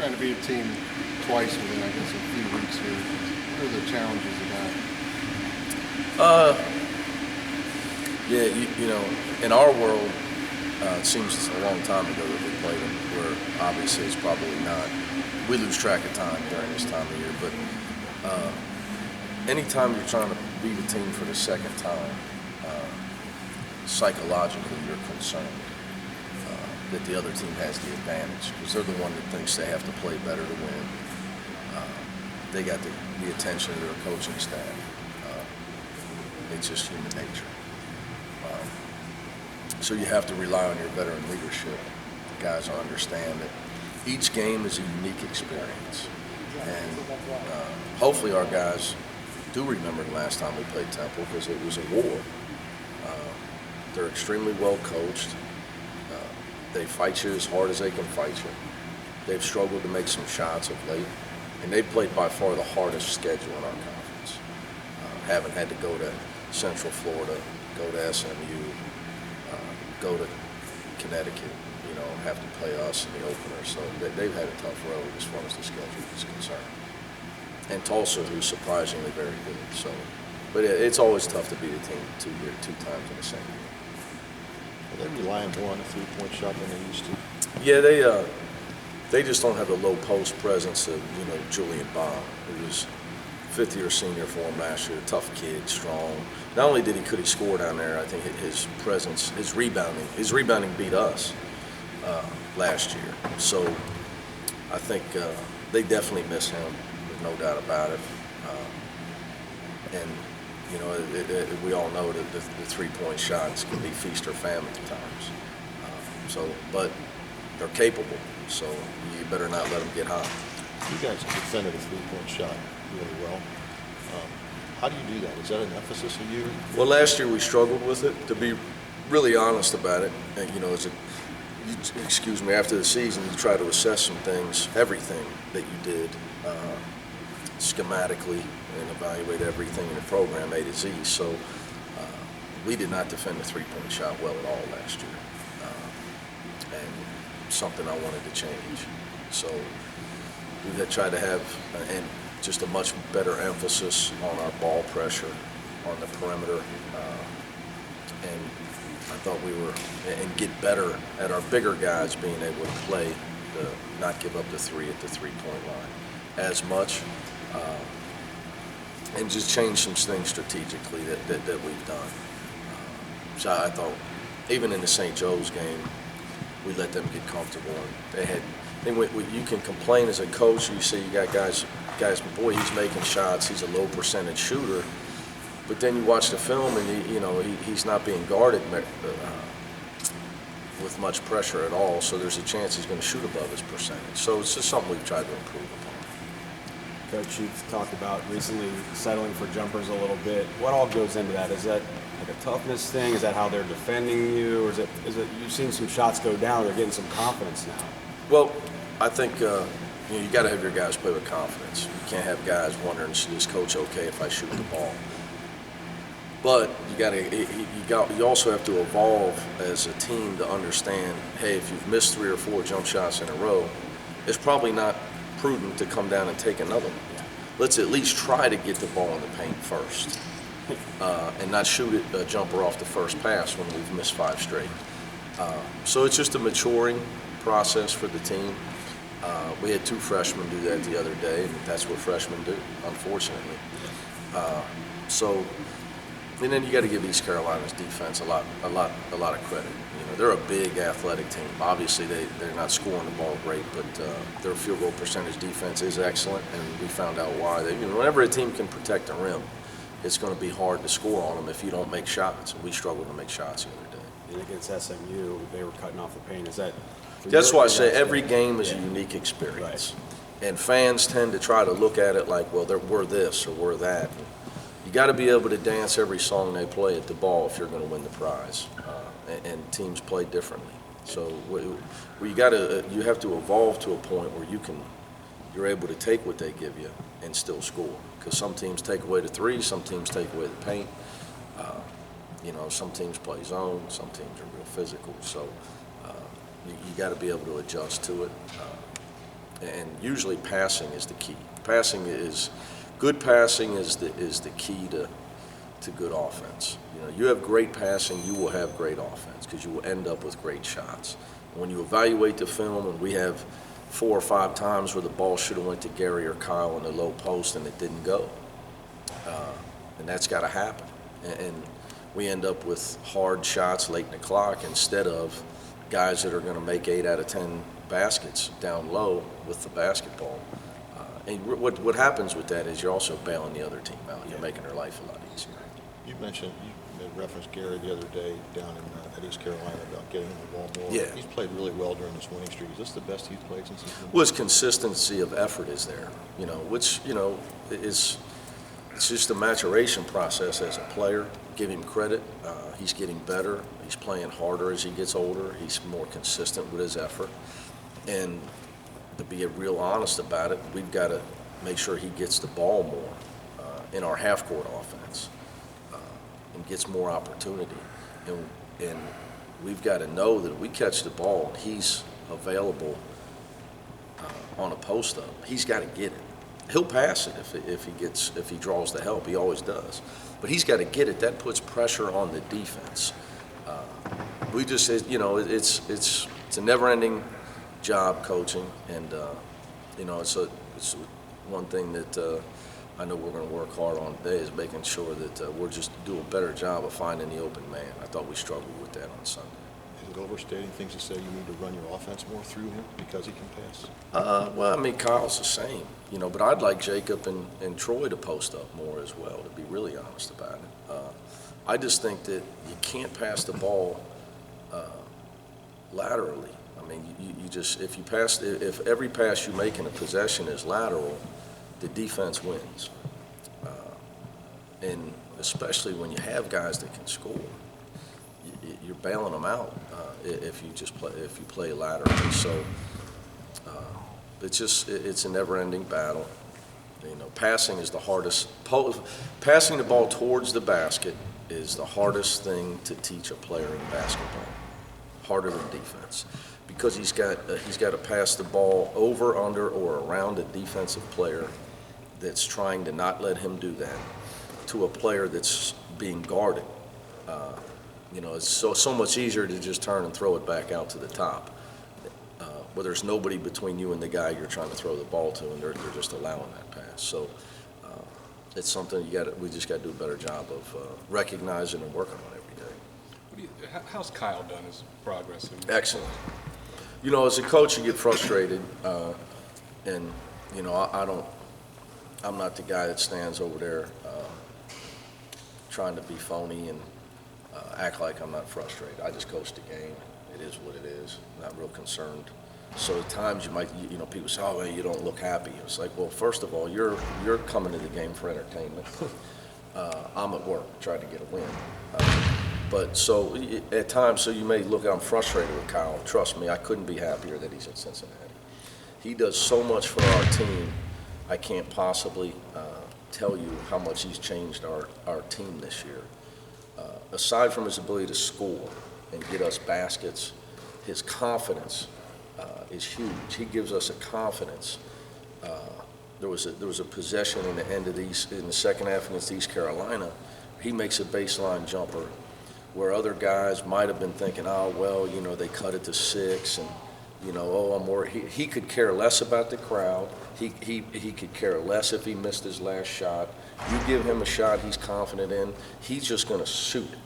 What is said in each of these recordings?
trying to beat a team twice within, I guess, a few weeks here. What are the challenges of that? Yeah, you know, in our world, it seems it's a long time ago that we played them, where obviously it's probably not. We lose track of time during this time of year, but anytime you're trying to beat a team for the second time, psychologically you're concerned that the other team has the advantage because they're the one that thinks they have to play better to win. They got the attention of their coaching staff. It's just human nature. So you have to rely on your veteran leadership. The guys will understand that each game is a unique experience. And hopefully our guys do remember the last time we played Temple because it was a war. They're extremely well coached. They fight you as hard as they can fight you. They've struggled to make some shots of late. And they've played by far the hardest schedule in our conference. Haven't had to go to Central Florida, go to SMU, go to Connecticut, you know, have to play us in the opener. So they've had a tough road as far as the schedule is concerned. And Tulsa, who's surprisingly very good. So, but it's always tough to beat a team two times in the same year. Are they relying more on the three-point shot than they used to? Yeah, they just don't have the low post presence of, you know, Julian Baum, who was fifth-year senior for him last year, tough kid, strong. Not only could he score down there, I think his presence, his rebounding beat us last year. So I think they definitely miss him, there's no doubt about it. And you know, we all know that the three-point shots can be feast or famine at times. But they're capable, so you better not let them get hot. You guys defended a three-point shot really well. How do you do that? Is that an emphasis of you? Well, last year we struggled with it, to be really honest about it. And, you know, after the season, you try to assess some things, everything that you did schematically, and evaluate everything in the program A to Z. So we did not defend the three-point shot well at all last year. And something I wanted to change. So we had tried to have just a much better emphasis on our ball pressure on the perimeter. And I thought and get better at our bigger guys being able to play, not give up the three at the three-point line as much. And just change some things strategically that we've done. So I thought, even in the St. Joe's game, we let them get comfortable. You can complain as a coach. You see, you got guys, boy, he's making shots. He's a low percentage shooter. But then you watch the film, and he's not being guarded with much pressure at all. So there's a chance he's going to shoot above his percentage. So it's just something we've tried to improve upon. Coach, you've talked about recently settling for jumpers a little bit. What all goes into that? Is that like a toughness thing? Is that how they're defending you? Or is it you've seen some shots go down, they're getting some confidence now? Well, I think you got to have your guys play with confidence. You can't have guys wondering, is this coach okay if I shoot the ball? But you also have to evolve as a team to understand, hey, if you've missed 3 or 4 jump shots in a row, it's probably not prudent to come down and take another one. Let's at least try to get the ball in the paint first and not shoot a jumper off the first pass when we've missed 5 straight. So it's just a maturing process for the team. We had 2 freshmen do that the other day, and that's what freshmen do, unfortunately. And then you got to give East Carolina's defense a lot of credit. You know, they're a big athletic team. Obviously, they're not scoring the ball great, but their field goal percentage defense is excellent, and we found out why. Whenever a team can protect the rim, it's going to be hard to score on them if you don't make shots. And we struggled to make shots the other day. And against SMU, they were cutting off the paint. That's why I say every game is a unique experience. Right. And fans tend to try to look at it like, well, we're this or we're that. You got to be able to dance every song they play at the ball if you're going to win the prize. And teams play differently. So you have to evolve to a point where you're able to take what they give you and still score. Because some teams take away the three, some teams take away the paint. Some teams play zone, some teams are real physical. So you got to be able to adjust to it. and usually passing is the key. Good passing is the key to good offense. You know, you have great passing, you will have great offense because you will end up with great shots. When you evaluate the film, and we have 4 or 5 times where the ball should have went to Gary or Kyle in the low post and it didn't go, and that's got to happen. And we end up with hard shots late in the clock instead of guys that are going to make 8 out of 10 baskets down low with the basketball. And what happens with that is you're also bailing the other team out. You're making their life a lot easier. You mentioned, you made reference Gary the other day down at East Carolina about getting him the ball more. Yeah. He's played really well during this winning streak. Is this the best he's played since he's been? Well, his consistency of effort is there, you know, which, you know, it's just a maturation process as a player. Give him credit. He's getting better. He's playing harder as he gets older. He's more consistent with his effort. And to be real honest about it, we've got to make sure he gets the ball more in our half-court offense and gets more opportunity. And we've got to know that if we catch the ball and he's available on a post-up, he's got to get it. He'll pass it if he draws the help. He always does. But he's got to get it. That puts pressure on the defense. We just said, you know, it's a never-ending job coaching, and you know, it's one thing that I know we're going to work hard on today is making sure that we're just do a better job of finding the open man. I thought we struggled with that on Sunday. Is it overstating things to say you need to run your offense more through him because he can pass? Well, I mean, Kyle's the same, you know, but I'd like Jacob and Troy to post up more as well, to be really honest about it. I just think that you can't pass the ball laterally. I mean, you just, if every pass you make in a possession is lateral, the defense wins. And especially when you have guys that can score, you're bailing them out if you play laterally. So it's a never-ending battle. You know, passing is the hardest. Passing the ball towards the basket is the hardest thing to teach a player in basketball. Harder than defense, because he's got to pass the ball over, under, or around a defensive player that's trying to not let him do that, to a player that's being guarded. You know, it's so much easier to just turn and throw it back out to the top, where there's nobody between you and the guy you're trying to throw the ball to, and they're just allowing that pass. So it's something we just got to do a better job of recognizing and working on every day. How's Kyle done his progress? Excellent. You know, as a coach, you get frustrated, and you know, I'm not the guy that stands over there trying to be phony and act like I'm not frustrated. I just coach the game. It is what it is. I'm not real concerned. So at times you know, people say, "Oh, man, you don't look happy." It's like, well, first of all, you're coming to the game for entertainment. I'm at work trying to get a win. But so at times, so you may look, I'm frustrated with Kyle. Trust me, I couldn't be happier that he's at Cincinnati. He does so much for our team. I can't possibly tell you how much he's changed our team this year. Aside from his ability to score and get us baskets, his confidence is huge. He gives us a confidence. There was a possession in the end of in the second half against East Carolina. He makes a baseline jumper where other guys might have been thinking, oh, well, you know, they cut it to 6, and, you know, oh, I'm worried. He could care less about the crowd. He could care less if he missed his last shot. You give him a shot he's confident in, he's just going to shoot it.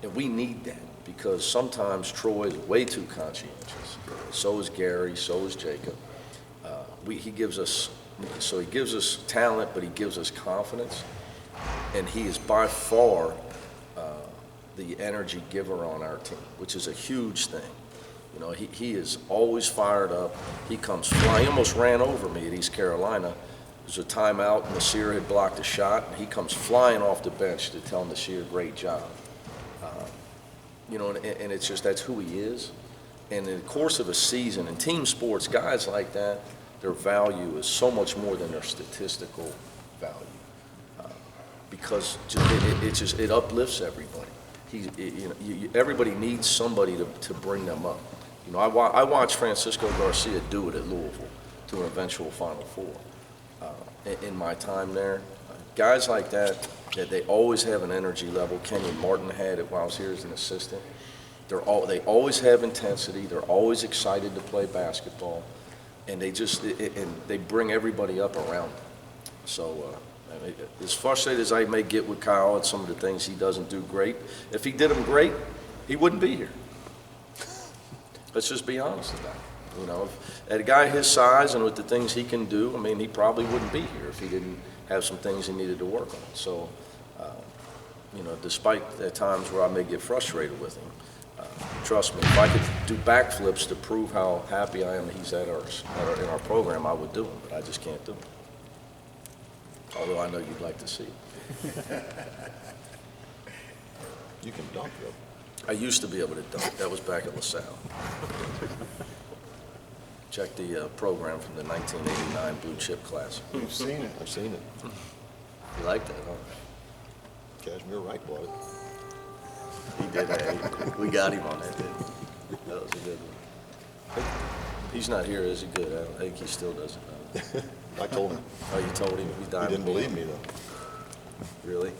And we need that, because sometimes Troy is way too conscientious. So is Gary, so is Jacob. He gives us talent, but he gives us confidence. And he is by far the energy giver on our team, which is a huge thing. You know, he is always fired up. He comes flying. He almost ran over me at East Carolina. There's a timeout, and Nasir had blocked a shot, and he comes flying off the bench to tell Nasir, great job. You know, and it's just, that's who he is. And in the course of a season, in team sports, guys like that, their value is so much more than their statistical value. Because it uplifts everybody. Everybody needs somebody to bring them up. You know, I watched Francisco Garcia do it at Louisville to an eventual Final Four. In my time there, guys like that they always have an energy level. Kenyon Martin had it while I was here as an assistant. They always have intensity. They're always excited to play basketball, and they bring everybody up around them. So as frustrated as I may get with Kyle at some of the things he doesn't do great, if he did them great, he wouldn't be here. Let's just be honest with that. You know, at a guy his size and with the things he can do, I mean, he probably wouldn't be here if he didn't have some things he needed to work on. So, you know, despite the times where I may get frustrated with him, trust me, if I could do backflips to prove how happy I am that he's in our program, I would do them, but I just can't do them. Although I know you'd like to see it. You can dunk, though. I used to be able to dunk. That was back at LaSalle. Check the program from the 1989 Blue Chip class. You've seen it. I've seen it. You like that, huh? Cashmere Wright bought it. He did. We got him on that, didn't we? That was a good one. He's not here, is he? Good. I don't think he still doesn't know. I told him. Oh, you told him he's He dying? didn't believe me, though. Really?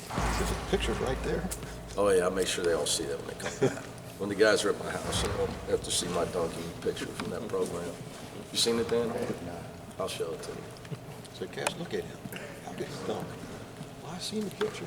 There's a picture's right there. Oh, yeah, I'll make sure they all see that when they come back. When the guys are at my house, they'll have to see my dunking picture from that program. You seen it, Dan? I'll show it to you. I said, Cash, look at him. How did he dunk? Well, I seen the picture.